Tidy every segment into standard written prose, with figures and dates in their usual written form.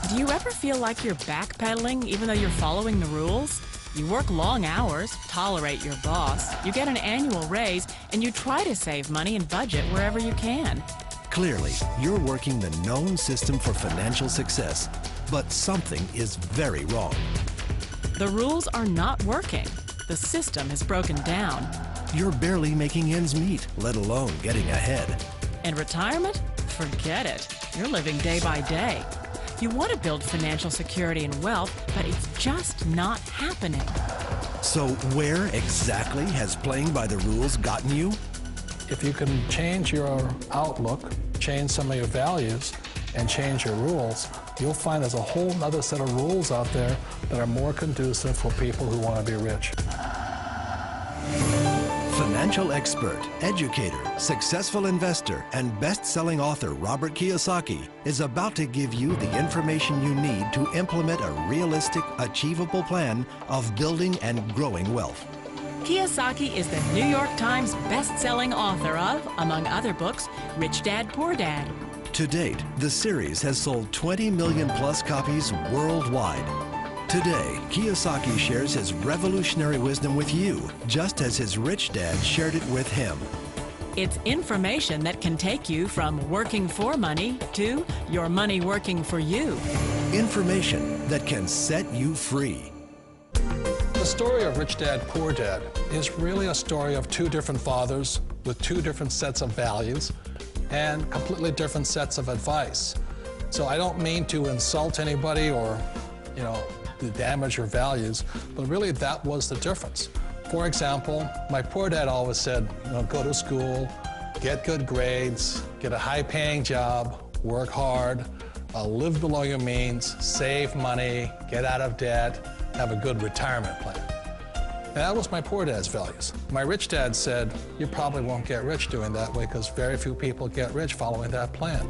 Do you ever feel like you're backpedaling even though you're following the rules? You work long hours, tolerate your boss, you get an annual raise, and you try to save money and budget wherever you can. Clearly, you're working the known system for financial success, but something is very wrong. The rules are not working. The system is broken down. You're barely making ends meet, let alone getting ahead. And retirement? Forget it. You're living day by day. You want to build financial security and wealth, but it's just not happening. So where exactly has playing by the rules gotten you? If you can change your outlook, change some of your values, and change your rules, you'll find there's a whole other set of rules out there that are more conducive for people who want to be rich. Financial expert, educator, successful investor, and best-selling author Robert Kiyosaki is about to give you the information you need to implement a realistic, achievable plan of building and growing wealth. Kiyosaki is the New York Times best-selling author of, among other books, Rich Dad, Poor Dad. To date, the series has sold 20 million plus copies worldwide. Today, Kiyosaki shares his revolutionary wisdom with you, just as his rich dad shared it with him. It's information that can take you from working for money to your money working for you. Information that can set you free. The story of Rich Dad, Poor Dad is really a story of two different fathers with two different sets of values and completely different sets of advice. So I don't mean to insult anybody or, to damage your values, but really that was the difference. For example, my poor dad always said, go to school, get good grades, get a high-paying job, work hard, live below your means, save money, get out of debt, have a good retirement plan. And that was my poor dad's values. My rich dad said, you probably won't get rich doing that way because very few people get rich following that plan.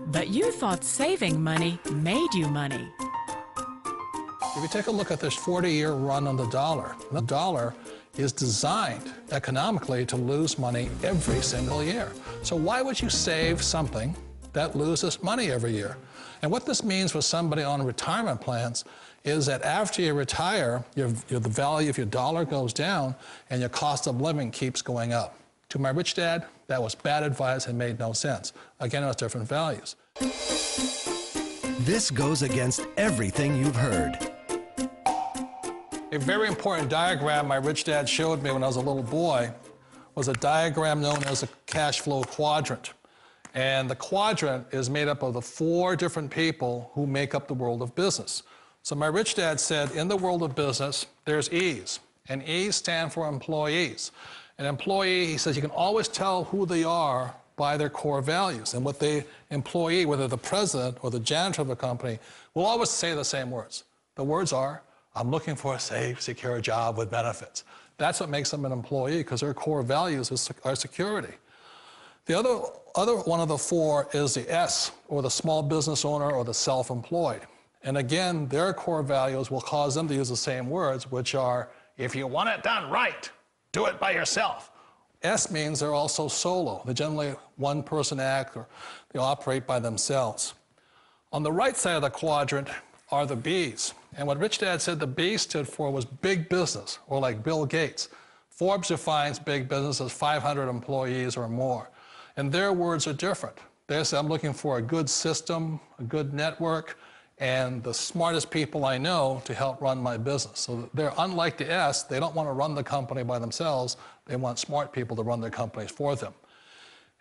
But you thought saving money made you money. If you take a look at this 40-year run on the dollar is designed economically to lose money every single year. So why would you save something that loses money every year? And what this means for somebody on retirement plans is that after you retire, the value of your dollar goes down and your cost of living keeps going up. To my rich dad, that was bad advice and made no sense. Again, it was different values. This goes against everything you've heard. A very important diagram my rich dad showed me when I was a little boy was a diagram known as a cash flow quadrant. And the quadrant is made up of the 4 different people who make up the world of business. So my rich dad said, in the world of business, there's E's, and E's stand for employees. An employee, he says, you can always tell who they are by their core values. And what the employee, whether the president or the janitor of the company, will always say the same words. The words are, I'm looking for a safe, secure job with benefits. That's what makes them an employee, because their core values are security. The other one of the 4 is the S, or the small business owner or the self-employed. And again, their core values will cause them to use the same words, which are, if you want it done right, do it by yourself. S means they're also solo. They're generally one-person act, or they operate by themselves. On the right side of the quadrant are the B's. And what Rich Dad said the B stood for was big business, or like Bill Gates. Forbes defines big business as 500 employees or more. And their words are different. They say, I'm looking for a good system, a good network, and the smartest people I know to help run my business. So they're unlike the S. They don't want to run the company by themselves. They want smart people to run their companies for them.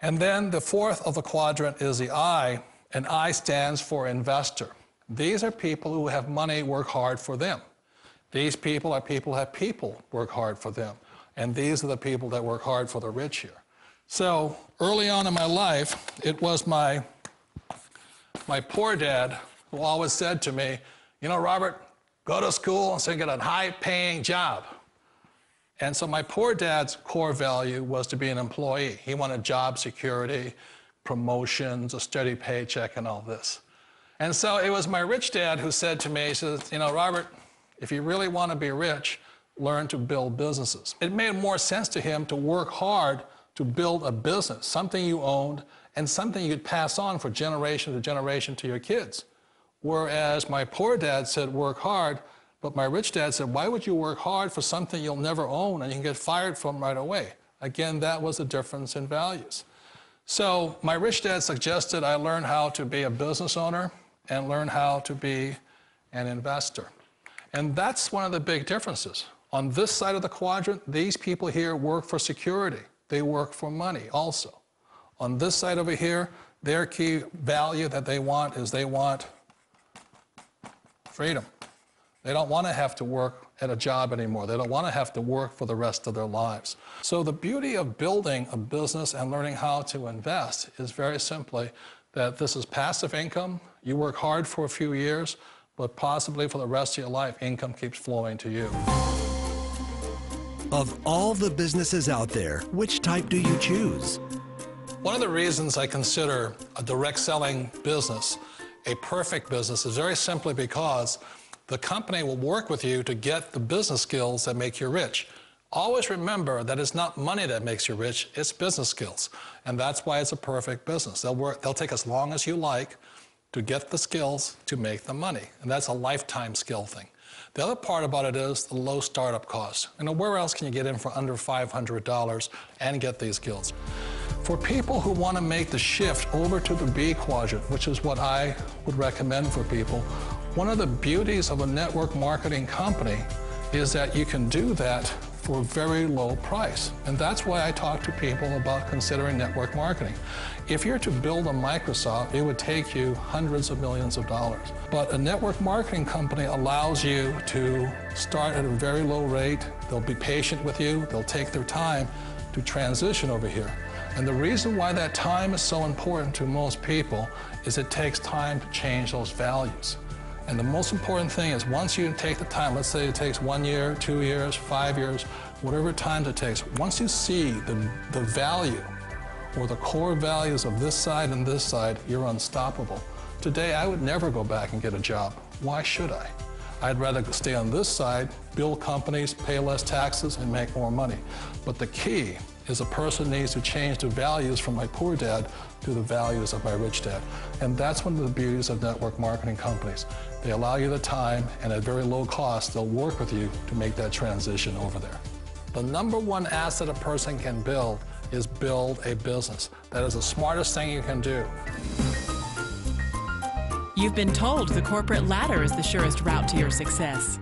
And then the 4th of the quadrant is the I, and I stands for investor. These are people who have money work hard for them. These people are people who have people work hard for them. And these are the people that work hard for the rich here. So early on in my life, it was my poor dad who always said to me, Robert, go to school and get a high-paying job. And so my poor dad's core value was to be an employee. He wanted job security, promotions, a steady paycheck, and all this. And so it was my rich dad who said to me, he says, Robert, if you really want to be rich, learn to build businesses. It made more sense to him to work hard to build a business, something you owned and something you could pass on for generation to generation to your kids. Whereas my poor dad said, work hard, but my rich dad said, why would you work hard for something you'll never own and you can get fired from right away? Again, that was a difference in values. So my rich dad suggested I learn how to be a business owner and learn how to be an investor. And that's one of the big differences. On this side of the quadrant, these people here work for security. They work for money also. On this side over here, their key value that they want is they want freedom. They don't want to have to work at a job anymore. They don't want to have to work for the rest of their lives. So the beauty of building a business and learning how to invest is very simply that this is passive income. You work hard for a few years, but possibly for the rest of your life, income keeps flowing to you. Of all the businesses out there, which type do you choose? One of the reasons I consider a direct selling business a perfect business is very simply because the company will work with you to get the business skills that make you rich. Always remember that it's not money that makes you rich, it's business skills. And that's why it's a perfect business. They'll take as long as you like to get the skills to make the money. And that's a lifetime skill thing. The other part about it is the low startup cost. You know, where else can you get in for under $500 and get these skills? For people who want to make the shift over to the B quadrant, which is what I would recommend for people, one of the beauties of a network marketing company is that you can do that for a very low price. And that's why I talk to people about considering network marketing. If you're to build a Microsoft, it would take you hundreds of millions of dollars. But a network marketing company allows you to start at a very low rate. They'll be patient with you. They'll take their time to transition over here. And the reason why that time is so important to most people is it takes time to change those values. And the most important thing is once you take the time, let's say it takes 1 year, 2 years, 5 years, whatever time it takes, once you see the value or the core values of this side and this side, you're unstoppable. Today, I would never go back and get a job. Why should I? I'd rather stay on this side, build companies, pay less taxes, and make more money. But the key is a person needs to change the values from my poor dad to the values of my rich dad. And that's one of the beauties of network marketing companies. They allow you the time, and at very low cost, they'll work with you to make that transition over there. The number one asset a person can build is build a business. That is the smartest thing you can do. You've been told the corporate ladder is the surest route to your success.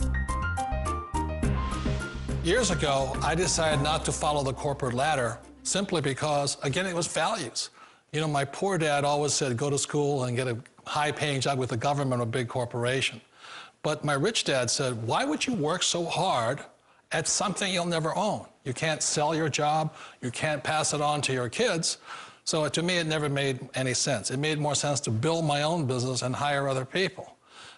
Years ago, I decided not to follow the corporate ladder simply because, again, it was values. You know, my poor dad always said, go to school and get a high-paying job with the government or a big corporation. But my rich dad said, why would you work so hard at something you'll never own? You can't sell your job. You can't pass it on to your kids. So to me, it never made any sense. It made more sense to build my own business and hire other people.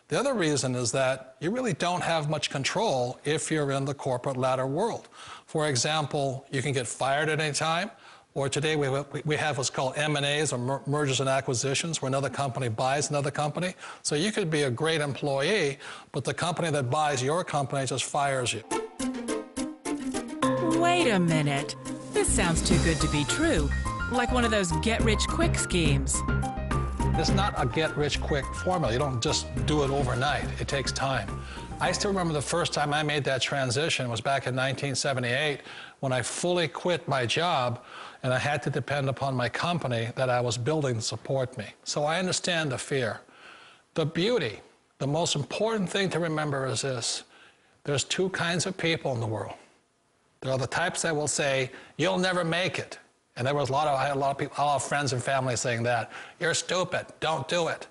The other reason is that you really don't have much control if you're in the corporate ladder world. For example, you can get fired at any time, or today we have what's called M&As, or mergers and acquisitions, where another company buys another company. So you could be a great employee, but the company that buys your company just fires you. Wait a minute. This sounds too good to be true. Like one of those get-rich-quick schemes. It's not a get-rich-quick formula. You don't just do it overnight. It takes time. I still remember the first time I made that transition was back in 1978 when I fully quit my job and I had to depend upon my company that I was building to support me. So I understand the fear. The beauty, the most important thing to remember is this. There's two kinds of people in the world. There are the types that will say, you'll never make it. And there was I had a lot of people, a lot of friends and family saying that. You're stupid, don't do it.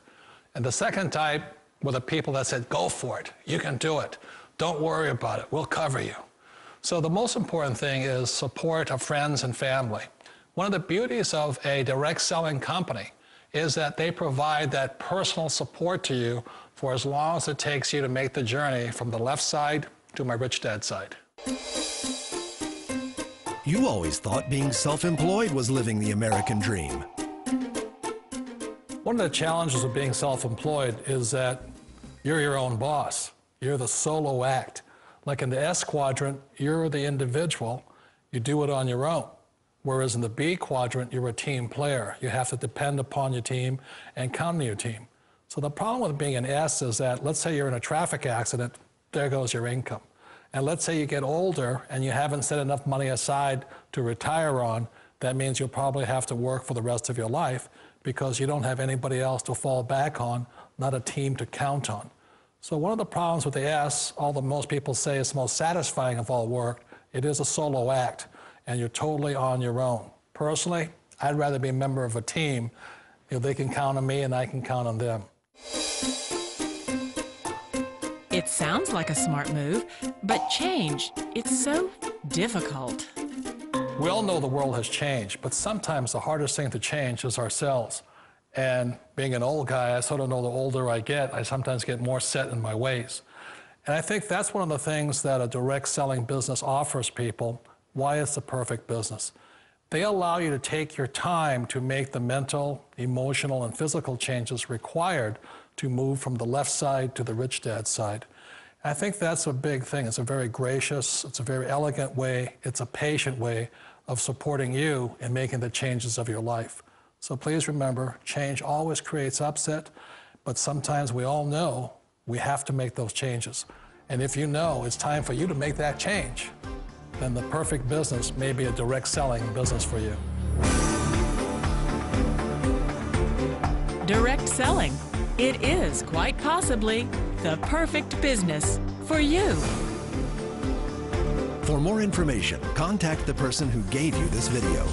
And the second type were the people that said, go for it, you can do it. Don't worry about it, we'll cover you. So the most important thing is support of friends and family. One of the beauties of a direct selling company is that they provide that personal support to you for as long as it takes you to make the journey from the left side to my rich dad side. You always thought being self-employed was living the American dream. One of the challenges of being self-employed is that you're your own boss. You're the solo act. Like in the S quadrant, you're the individual. You do it on your own. Whereas in the B quadrant, you're a team player. You have to depend upon your team and count on your team. So the problem with being an S is that, let's say you're in a traffic accident, there goes your income. And let's say you get older and you haven't set enough money aside to retire on, that means you'll probably have to work for the rest of your life because you don't have anybody else to fall back on, not a team to count on. So one of the problems with the S, although most people say it's the most satisfying of all work, it is a solo act, and you're totally on your own. Personally, I'd rather be a member of a team. They can count on me and I can count on them. It sounds like a smart move, but change, it's so difficult. We all know the world has changed, but sometimes the hardest thing to change is ourselves. And being an old guy, I sort of know the older I get, I sometimes get more set in my ways. And I think that's one of the things that a direct selling business offers people, why it's the perfect business. They allow you to take your time to make the mental, emotional, and physical changes required to move from the left side to the rich dad side. I think that's a big thing. It's a very gracious, it's a very elegant way, it's a patient way of supporting you in making the changes of your life. So please remember, change always creates upset, but sometimes we all know we have to make those changes. And if you know it's time for you to make that change, then the perfect business may be a direct selling business for you. Direct selling. It is quite possibly the perfect business for you. For more information, contact the person who gave you this video.